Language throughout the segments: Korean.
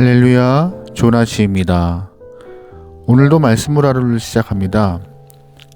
할렐루야, 좋은 아침입니다. 오늘도 말씀으로 하루를 시작합니다.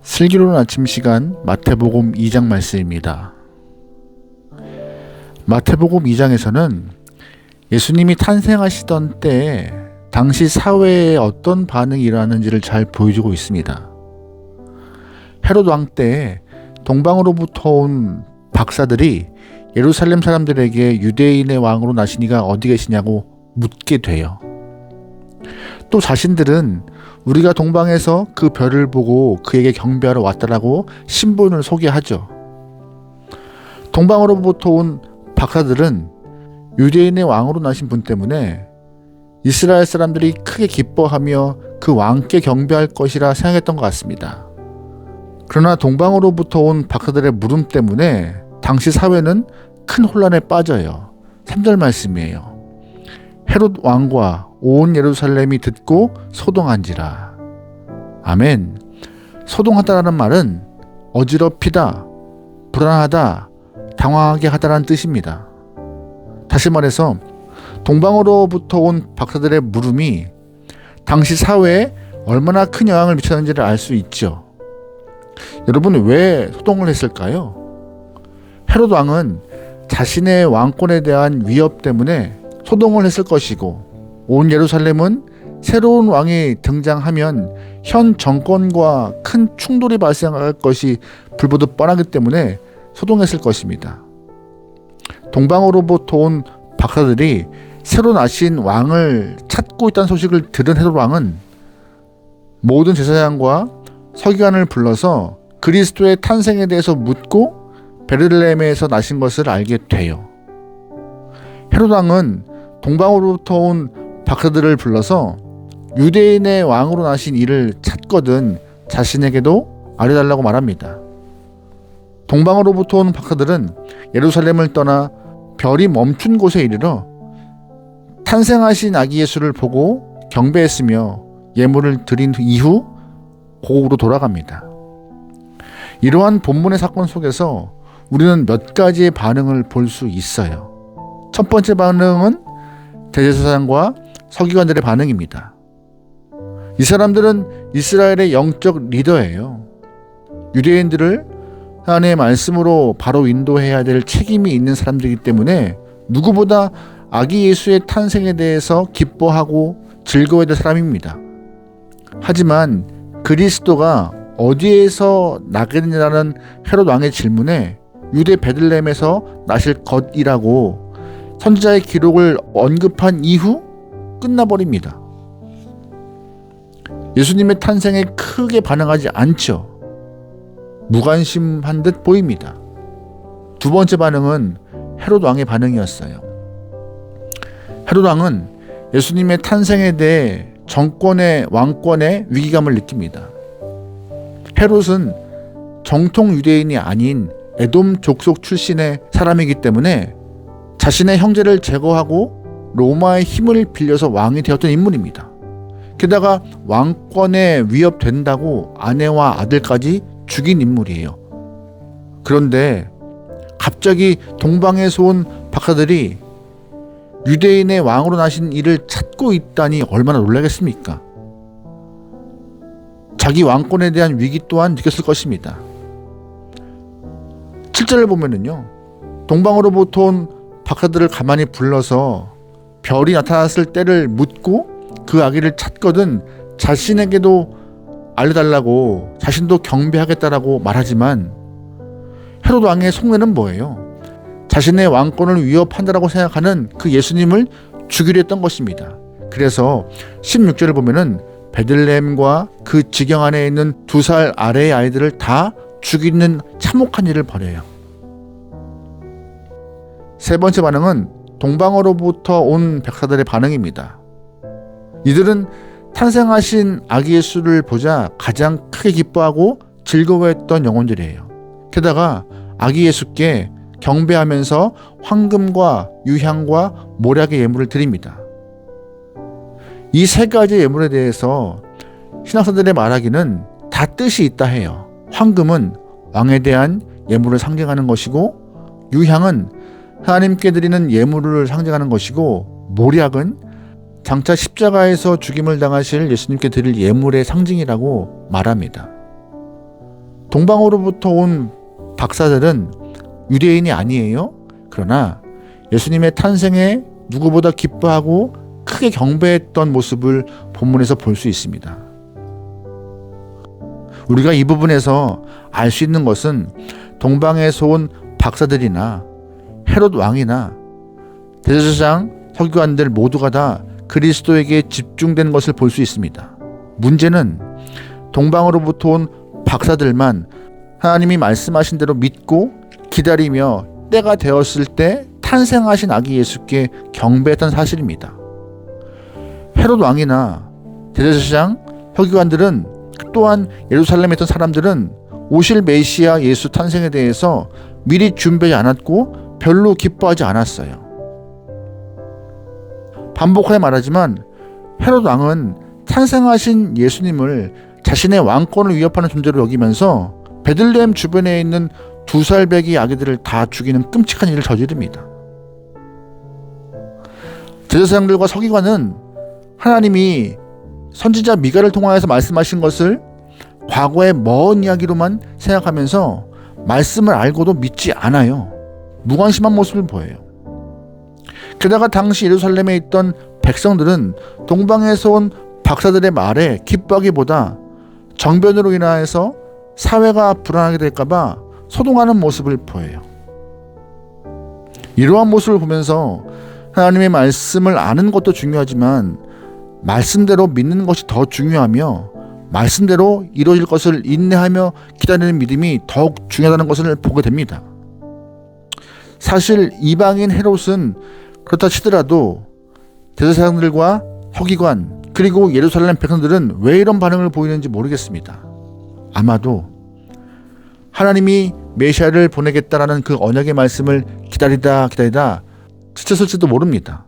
슬기로운 아침 시간 마태복음 2장 말씀입니다. 마태복음 2장에서는 예수님이 탄생하시던 때에 당시 사회에 어떤 반응이 일어나는지를 잘 보여주고 있습니다. 헤롯 왕 때에 동방으로부터 온 박사들이 예루살렘 사람들에게 유대인의 왕으로 나시니가 어디 계시냐고 묻게 돼요. 또 자신들은 우리가 동방에서 그 별을 보고 그에게 경배하러 왔다라고 신분을 소개하죠. 동방으로부터 온 박사들은 유대인의 왕으로 나신 분 때문에 이스라엘 사람들이 크게 기뻐하며 그 왕께 경배할 것이라 생각했던 것 같습니다. 그러나 동방으로부터 온 박사들의 물음 때문에 당시 사회는 큰 혼란에 빠져요. 3절 말씀이에요. 헤롯 왕과 온 예루살렘이 듣고 소동한지라. 아멘. 소동하다라는 말은 어지럽히다, 불안하다, 당황하게 하다라는 뜻입니다. 다시 말해서 동방으로부터 온 박사들의 물음이 당시 사회에 얼마나 큰 영향을 미쳤는지를 알 수 있죠. 여러분, 왜 소동을 했을까요? 헤롯 왕은 자신의 왕권에 대한 위협 때문에 소동을 했을 것이고, 온 예루살렘은 새로운 왕이 등장하면 현 정권과 큰 충돌이 발생할 것이 불보듯 뻔하기 때문에 소동했을 것입니다. 동방으로부터 온 박사들이 새로 나신 왕을 찾고 있다는 소식을 들은 헤롯 왕은 모든 제사장과 서기관을 불러서 그리스도의 탄생에 대해서 묻고 베들레헴에서 나신 것을 알게 돼요. 헤롯 왕은 동방으로부터 온 박사들을 불러서 유대인의 왕으로 나신 이를 찾거든 자신에게도 알려달라고 말합니다. 동방으로부터 온 박사들은 예루살렘을 떠나 별이 멈춘 곳에 이르러 탄생하신 아기 예수를 보고 경배했으며 예물을 드린 이후 고국으로 돌아갑니다. 이러한 본문의 사건 속에서 우리는 몇 가지의 반응을 볼 수 있어요. 첫 번째 반응은 대제사장과 서기관들의 반응입니다. 이 사람들은 이스라엘의 영적 리더예요. 유대인들을 하나님의 말씀으로 바로 인도해야 될 책임이 있는 사람들이기 때문에 누구보다 아기 예수의 탄생에 대해서 기뻐하고 즐거워야 될 사람입니다. 하지만 그리스도가 어디에서 나겠느냐는 헤롯 왕의 질문에 유대 베들레헴에서 나실 것이라고 선지자의 기록을 언급한 이후 끝나버립니다. 예수님의 탄생에 크게 반응하지 않죠. 무관심한 듯 보입니다. 두 번째 반응은 헤롯 왕의 반응이었어요. 헤롯 왕은 예수님의 탄생에 대해 정권의 왕권의 위기감을 느낍니다. 헤롯은 정통 유대인이 아닌 에돔 족속 출신의 사람이기 때문에 자신의 형제를 제거하고 로마의 힘을 빌려서 왕이 되었던 인물입니다. 게다가 왕권에 위협된다고 아내와 아들까지 죽인 인물이에요. 그런데 갑자기 동방에서 온 박사들이 유대인의 왕으로 나신 이를 찾고 있다니 얼마나 놀라겠습니까? 자기 왕권에 대한 위기 또한 느꼈을 것입니다. 7절을 보면은요, 동방으로부터 온 박사들을 가만히 불러서 별이 나타났을 때를 묻고 그 아기를 찾거든 자신에게도 알려달라고, 자신도 경배하겠다라고 말하지만 헤롯 왕의 속내는 뭐예요? 자신의 왕권을 위협한다라고 생각하는 그 예수님을 죽이려 했던 것입니다. 그래서 16절을 보면은 베들레헴과 그 지경 안에 있는 2살 아래의 아이들을 다 죽이는 참혹한 일을 벌여요. 세 번째 반응은 동방으로부터 온 백사들의 반응입니다. 이들은 탄생하신 아기 예수를 보자 가장 크게 기뻐하고 즐거워했던 영혼들이에요. 게다가 아기 예수께 경배하면서 황금과 유향과 몰약의 예물을 드립니다. 이 세 가지의 예물에 대해서 신학자들의 말하기는 다 뜻이 있다 해요. 황금은 왕에 대한 예물을 상징하는 것이고, 유향은 하나님께 드리는 예물을 상징하는 것이고, 몰약은 장차 십자가에서 죽임을 당하실 예수님께 드릴 예물의 상징이라고 말합니다. 동방으로부터 온 박사들은 유대인이 아니에요. 그러나 예수님의 탄생에 누구보다 기뻐하고 크게 경배했던 모습을 본문에서 볼 수 있습니다. 우리가 이 부분에서 알 수 있는 것은 동방에서 온 박사들이나 헤롯 왕이나 대제사장, 서기관들 모두가 다 그리스도에게 집중된 것을 볼 수 있습니다. 문제는 동방으로부터 온 박사들만 하나님이 말씀하신 대로 믿고 기다리며 때가 되었을 때 탄생하신 아기 예수께 경배했던 사실입니다. 헤롯 왕이나 대제사장, 서기관들은 또한 예루살렘에 있던 사람들은 오실 메시아 예수 탄생에 대해서 미리 준비하지 않았고 별로 기뻐하지 않았어요. 반복하여 말하지만 헤롯 왕은 탄생하신 예수님을 자신의 왕권을 위협하는 존재로 여기면서 베들레헴 주변에 있는 2살 배기 아기들을 다 죽이는 끔찍한 일을 저지릅니다. 제사장들과 서기관은 하나님이 선지자 미가를 통하여서 말씀하신 것을 과거의 먼 이야기로만 생각하면서 말씀을 알고도 믿지 않아요. 무관심한 모습을 보여요. 게다가 당시 예루살렘에 있던 백성들은 동방에서 온 박사들의 말에 기뻐하기보다 정변으로 인하여서 사회가 불안하게 될까봐 소동하는 모습을 보여요. 이러한 모습을 보면서 하나님의 말씀을 아는 것도 중요하지만 말씀대로 믿는 것이 더 중요하며 말씀대로 이루어질 것을 인내하며 기다리는 믿음이 더욱 중요하다는 것을 보게 됩니다. 사실 이방인 헤롯은 그렇다 치더라도 대제사장들과 서기관 그리고 예루살렘 백성들은 왜 이런 반응을 보이는지 모르겠습니다. 아마도 하나님이 메시아를 보내겠다라는 그 언약의 말씀을 기다리다 지쳤을지도 모릅니다.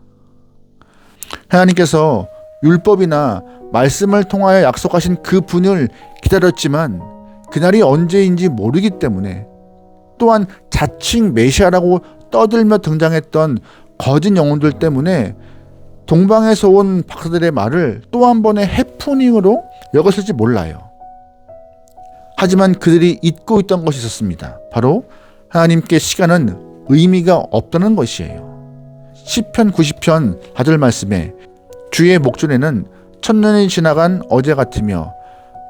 하나님께서 율법이나 말씀을 통하여 약속하신 그 분을 기다렸지만 그날이 언제인지 모르기 때문에 또한 자칭 메시아라고 떠들며 등장했던 거짓 영혼들 때문에 동방에서 온 박사들의 말을 또 한 번의 해프닝으로 여겼을지 몰라요. 하지만 그들이 잊고 있던 것이 있었습니다. 바로 하나님께 시간은 의미가 없다는 것이에요. 시편 90편 4절 말씀에 주의 목전에는 천년이 지나간 어제 같으며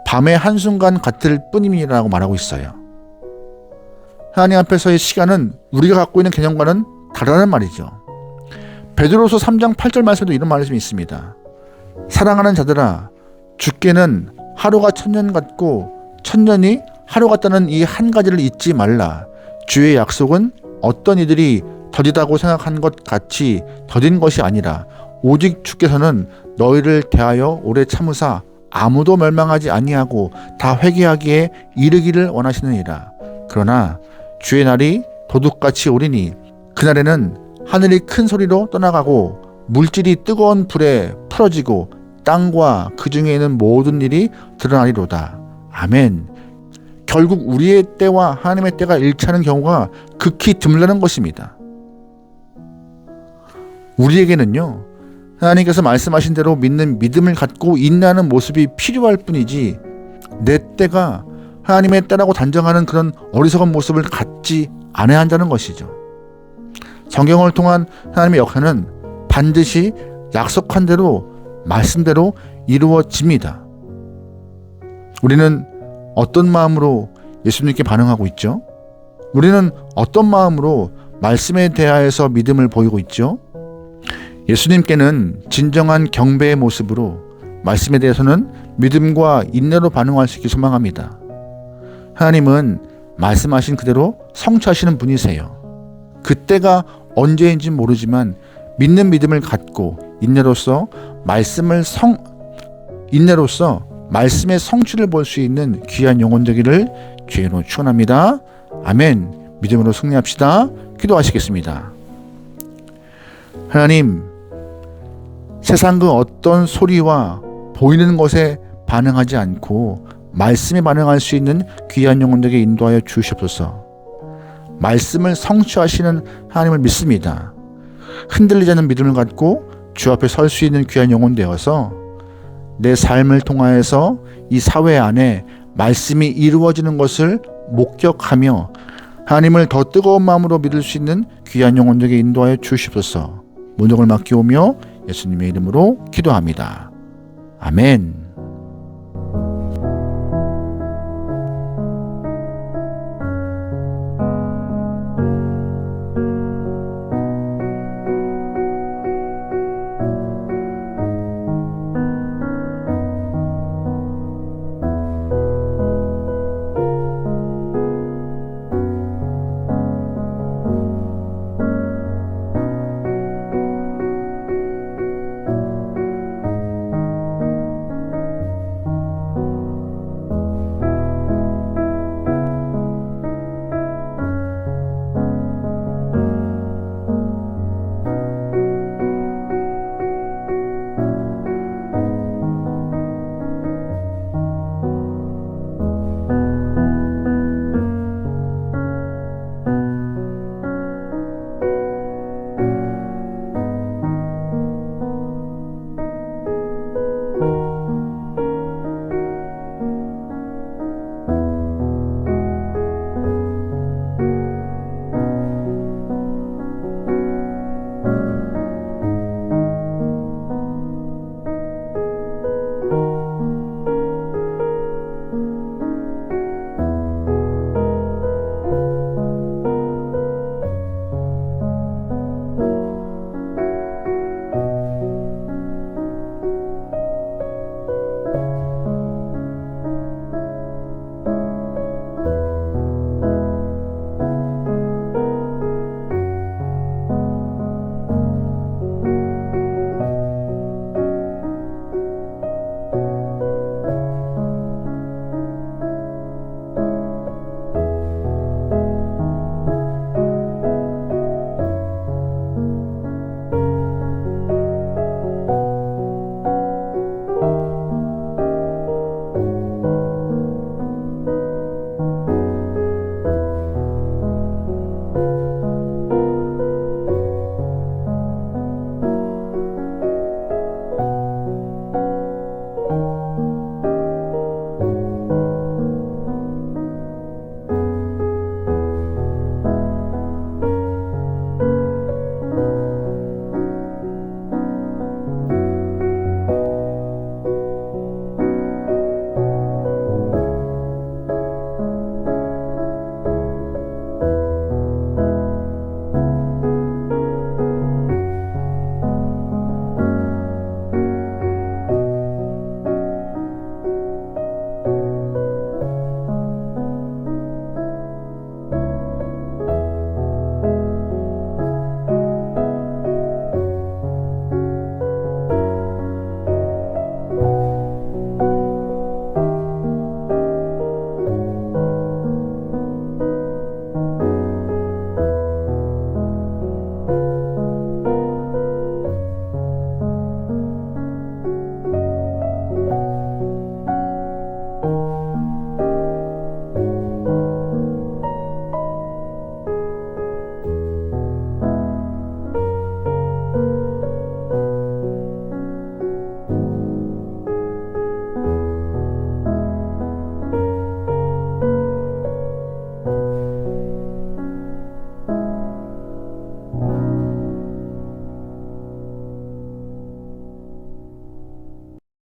밤의 한순간 같을 뿐임이라고 말하고 있어요. 하나님 앞에서의 시간은 우리가 갖고 있는 개념과는 다르다는 말이죠. 베드로서 3장 8절 말씀에도 이런 말씀이 있습니다. 사랑하는 자들아 주께는 하루가 천년 같고 천년이 하루 같다는 이 한 가지를 잊지 말라. 주의 약속은 어떤 이들이 더디다고 생각한 것 같이 더딘 것이 아니라 오직 주께서는 너희를 대하여 오래 참으사 아무도 멸망하지 아니하고 다 회개하기에 이르기를 원하시느니라. 그러나 주의 날이 도둑같이 오리니 그날에는 하늘이 큰 소리로 떠나가고 물질이 뜨거운 불에 풀어지고 땅과 그 중에 있는 모든 일이 드러나리로다. 아멘. 결국 우리의 때와 하나님의 때가 일치하는 경우가 극히 드물다는 것입니다. 우리에게는요, 하나님께서 말씀하신 대로 믿는 믿음을 갖고 인내하는 모습이 필요할 뿐이지 내 때가 하나님의 때라고 단정하는 그런 어리석은 모습을 갖지 않아야 한다는 것이죠. 성경을 통한 하나님의 역사는 반드시 약속한 대로 말씀대로 이루어집니다. 우리는 어떤 마음으로 예수님께 반응하고 있죠? 우리는 어떤 마음으로 말씀에 대하여서 믿음을 보이고 있죠? 예수님께는 진정한 경배의 모습으로 말씀에 대해서는 믿음과 인내로 반응할 수 있길 소망합니다. 하나님은 말씀하신 그대로 성취하시는 분이세요. 그때가 언제인지 모르지만 믿는 믿음을 갖고 인내로서 말씀의 성취를 볼 수 있는 귀한 영혼 되기를 주의로 축원합니다. 아멘. 믿음으로 승리합시다. 기도하시겠습니다. 하나님, 세상 그 어떤 소리와 보이는 것에 반응하지 않고 말씀에 반응할 수 있는 귀한 영혼들에게 인도하여 주시옵소서. 말씀을 성취하시는 하나님을 믿습니다. 흔들리지 않는 믿음을 갖고 주 앞에 설 수 있는 귀한 영혼 되어서 내 삶을 통하여서 이 사회 안에 말씀이 이루어지는 것을 목격하며 하나님을 더 뜨거운 마음으로 믿을 수 있는 귀한 영혼들에게 인도하여 주시옵소서. 모든 걸 맡기오며 예수님의 이름으로 기도합니다. 아멘.